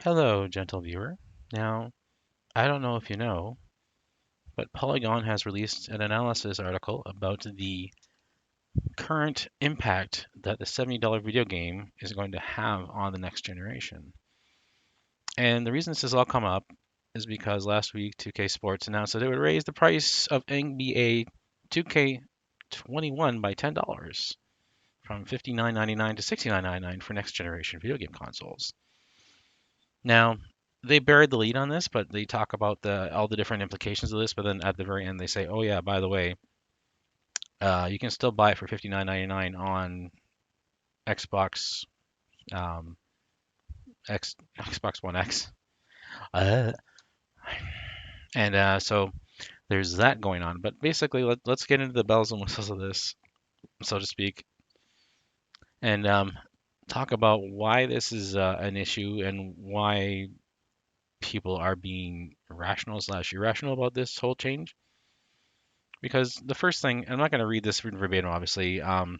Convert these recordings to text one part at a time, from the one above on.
Hello, gentle viewer. Now, I don't know if you know, but Polygon has released an analysis article about the current impact that the $70 video game is going to have on the next generation. And the reason this has all come up is because last week 2K Sports announced that it would raise the price of NBA 2K21 by $10 from $59.99 to $69.99 for next generation video game consoles. Now, they buried the lead on this, but they talk about the all the different implications of this. But then at the very end, they say, "Oh yeah, by the way, you can still buy it for $59.99 on Xbox, um, Xbox One X." Uh, and so there's that going on. But basically, let's get into the bells and whistles of this, so to speak, and talk about why this is an issue and why people are being rational slash irrational about this whole change. Because the first thing, I'm not going to read this verbatim, obviously, but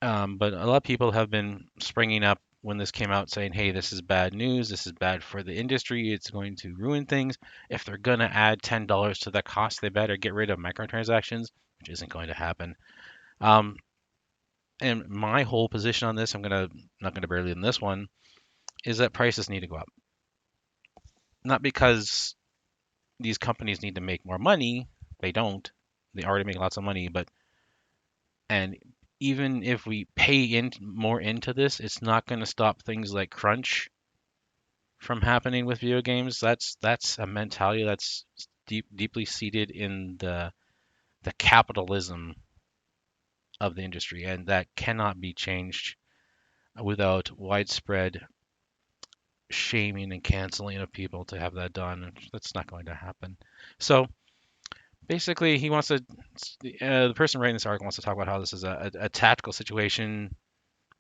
a lot of people have been springing up when this came out saying, hey, this is bad news. This is bad for the industry. It's going to ruin things. If they're going to add $10 to the cost, they better get rid of microtransactions, which isn't going to happen. Um, and my whole position on this, not going to barely in this one, is that prices need to go up. Not because these companies need to make more money. They don't. They already make lots of money, but and even if we pay in more into this, it's not going to stop things like crunch from happening with video games. That's a mentality that's deeply seated in the capitalism of the industry, and that cannot be changed without widespread shaming and canceling of people to have that done. That's not going to happen. So basically, he wants to. The person writing this article wants to talk about how this is a tactical situation.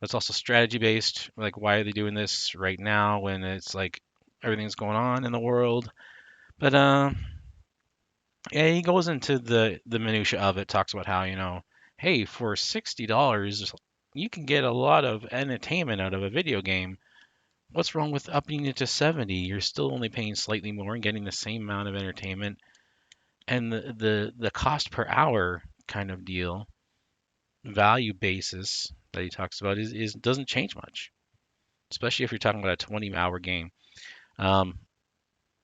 That's also strategy based. Like, why are they doing this right now when it's like everything's going on in the world? But yeah, he goes into the minutia of it. Talks about how hey, for $60, you can get a lot of entertainment out of a video game. What's wrong with upping it to 70? You're still only paying slightly more and getting the same amount of entertainment. And the cost per hour kind of deal, value basis that he talks about is doesn't change much, especially if you're talking about a 20-hour game. Um,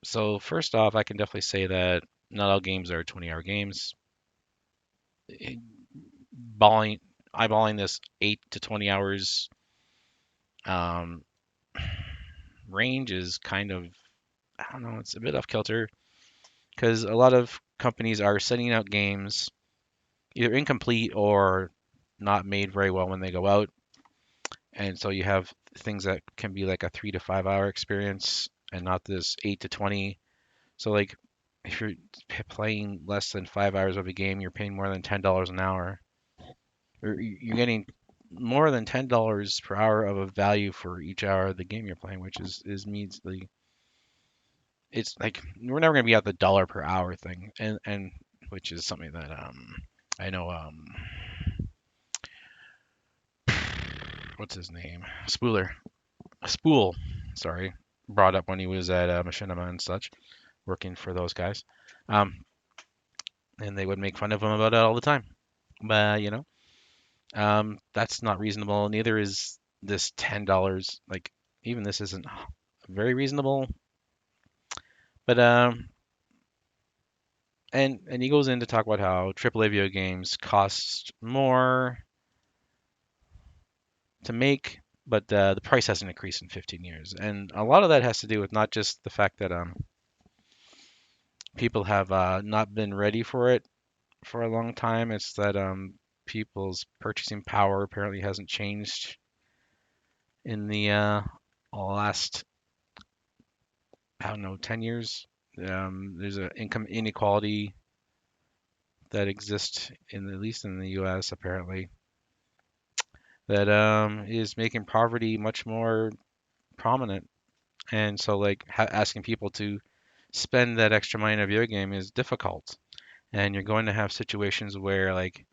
so first off, I can definitely say that not all games are 20-hour games. It- Balling, eyeballing this 8 to 20 hours um, range is kind of, I don't know, it's a bit off kilter because a lot of companies are sending out games either incomplete or not made very well when they go out, and so you have things that can be like a 3 to 5 hour experience and not this 8 to 20. So like if you're playing less than 5 hours of a game, you're paying more than $10 an hour. Or you're getting more than $10 per hour of a value for each hour of the game you're playing, which is means the it's like we're never gonna be at the dollar per hour thing, and which is something that I know what's his name, Spool, sorry, brought up when he was at Machinima and such, working for those guys. Um, and they would make fun of him about it all the time. But that's not reasonable. Neither is this $10. Like even this isn't very reasonable. But and he goes in to talk about how AAA video games cost more to make, but the price hasn't increased in 15 years. And a lot of that has to do with not just the fact that people have not been ready for it for a long time. It's that people's purchasing power apparently hasn't changed in the last, I don't know, 10 years. There's an income inequality that exists in at least in the U.S. apparently that is making poverty much more prominent. And so like asking people to spend that extra money in a video game is difficult. And you're going to have situations where like,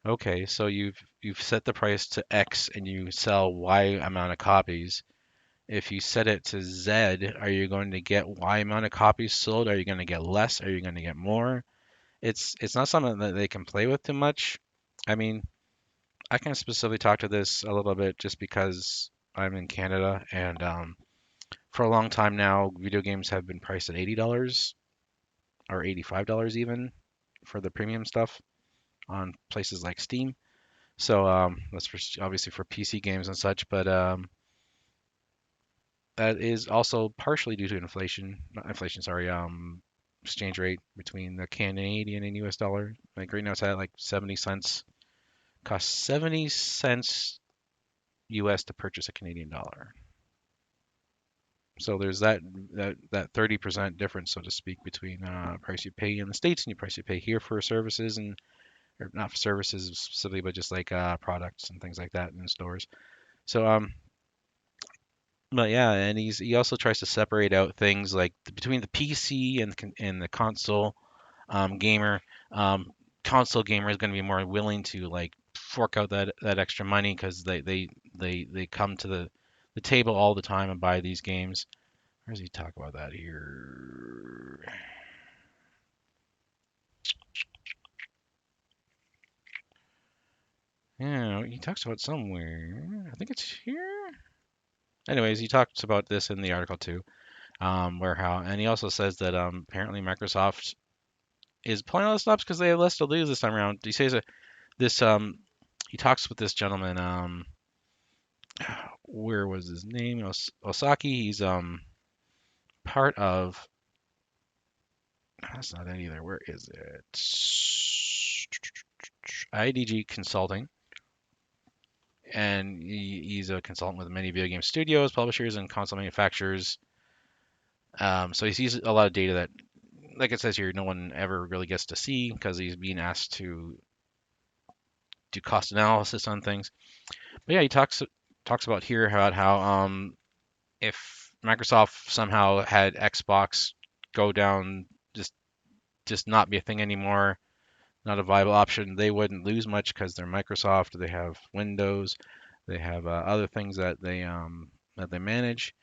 okay, so you've set the price to X and you sell Y amount of copies. If you set it to Z, are you going to get Y amount of copies sold? Are you going to get less? Are you going to get more? It's not something that they can play with too much. I mean, I can specifically talk to this a little bit just because I'm in Canada, and for a long time now, video games have been priced at $80 or $85 even for the premium stuff on places like Steam. So that's for, obviously for PC games and such, but that is also partially due to inflation, not inflation, sorry, exchange rate between the Canadian and US dollar. Like right now it's at like 70 cents, costs 70 cents US to purchase a Canadian dollar. So there's that 30% difference, so to speak, between price you pay in the States and the price you pay here for services and or not for services specifically, but just like products and things like that in stores. So but yeah, and he also tries to separate out things like between the PC and the console gamer. Um, Console gamer is going to be more willing to like fork out that extra money because they come to the table all the time and buy these games. Where does he talk about that here? Yeah, he talks about somewhere. I think it's here. Anyways, he talks about this in the article too, where how, and he also says that apparently Microsoft is pulling all the stops because they have less to lose this time around. He says that this he talks with this gentleman where was his name? Osaki. He's part of that's not it either. Where is it? IDG Consulting, and he's a consultant with many video game studios, publishers, and console manufacturers. So he sees a lot of data that, like it says here, no one ever really gets to see because he's being asked to do cost analysis on things. But yeah, he talks about here about how if Microsoft somehow had Xbox go down, just not be a thing anymore, not a viable option, they wouldn't lose much because they're Microsoft. They have Windows, they have other things that they manage,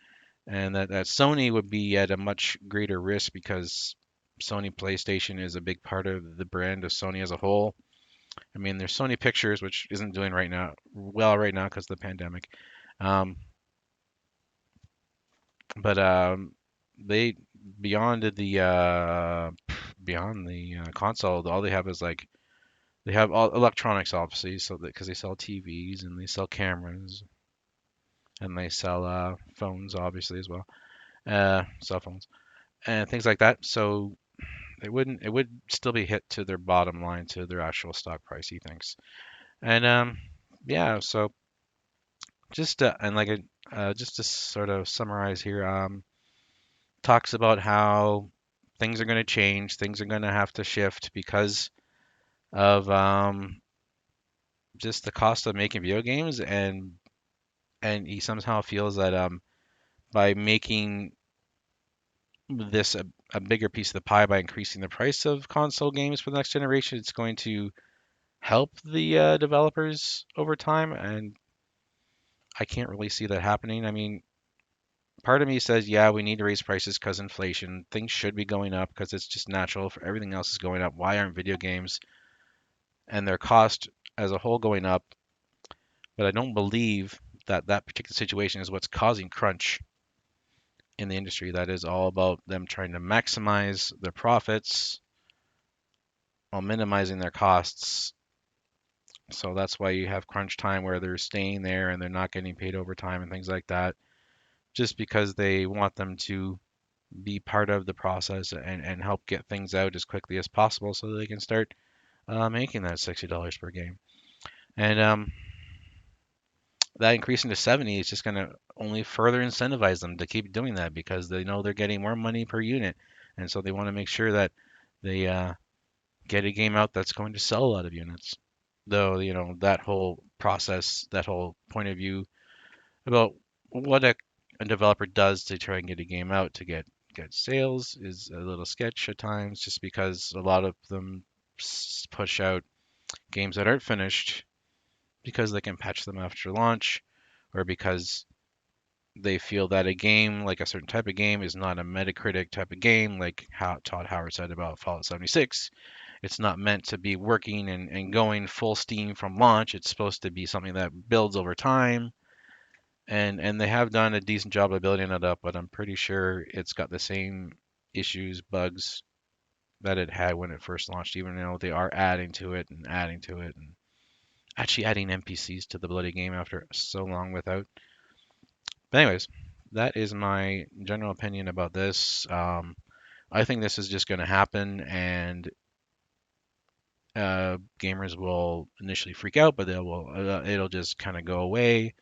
and that Sony would be at a much greater risk because Sony PlayStation is a big part of the brand of Sony as a whole. I mean, there's Sony Pictures, which isn't doing right now because of the pandemic. Um, but they beyond the console, all they have is like they have all electronics, obviously, so that because they sell TVs and they sell cameras and they sell phones, obviously as well, cell phones and things like that. So it would still be hit to their bottom line, to their actual stock price, he thinks. And yeah, so just and like just to sort of summarize here, talks about how things are going to change, things are going to have to shift because of just the cost of making video games, and he somehow feels that by making this a bigger piece of the pie by increasing the price of console games for the next generation, it's going to help the developers over time, and I can't really see that happening. I mean, part of me says, yeah, we need to raise prices because inflation. Things should be going up because it's just natural for everything else is going up. Why aren't video games and their cost as a whole going up? But I don't believe that that particular situation is what's causing crunch in the industry. That is all about them trying to maximize their profits while minimizing their costs. So that's why you have crunch time where they're staying there and they're not getting paid overtime and things like that, just because they want them to be part of the process and help get things out as quickly as possible so they can start making that $60 per game. And that increasing to 70 is just going to only further incentivize them to keep doing that because they know they're getting more money per unit. And so they want to make sure that they get a game out that's going to sell a lot of units. Though, that whole process, that whole point of view about what a developer does to try and get a game out to get sales is a little sketch at times, just because a lot of them push out games that aren't finished because they can patch them after launch, or because They feel that a game, like a certain type of game, is not a Metacritic type of game, like how Todd Howard said about Fallout 76. It's not meant to be working and going full steam from launch. It's supposed to be something that builds over time. And they have done a decent job of building it up, but I'm pretty sure it's got the same issues, bugs that it had when it first launched, even though they are adding to it and adding to it and actually adding NPCs to the bloody game after so long without. But anyways, that is my general opinion about this. I think this is just going to happen, and gamers will initially freak out, but it'll just kind of go away.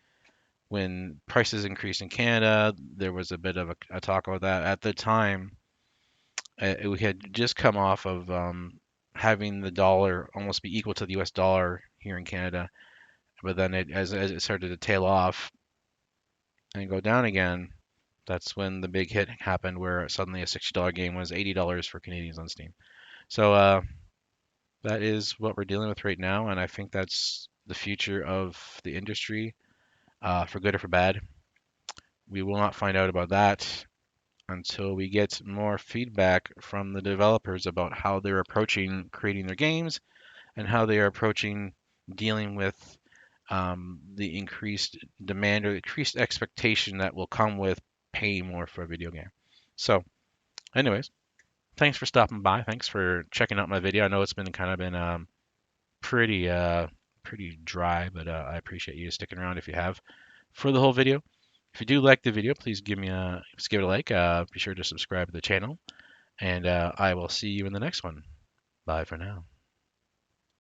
When prices increased in Canada, there was a bit of a talk about that at the time. We had just come off of having the dollar almost be equal to the U.S. dollar here in Canada, but then as it started to tail off and go down again, that's when the big hit happened, where suddenly a $60 game was $80 for Canadians on Steam. So that is what we're dealing with right now, and I think that's the future of the industry, for good or for bad. We will not find out about that until we get more feedback from the developers about how they're approaching creating their games and how they are approaching dealing with the increased demand or increased expectation that will come with paying more for a video game. So, anyways, thanks for stopping by. Thanks for checking out my video. I know it's been kind of been pretty pretty dry, but I appreciate you sticking around if you have for the whole video. If you do like the video, please give it a like. Be sure to subscribe to the channel, and I will see you in the next one. Bye for now.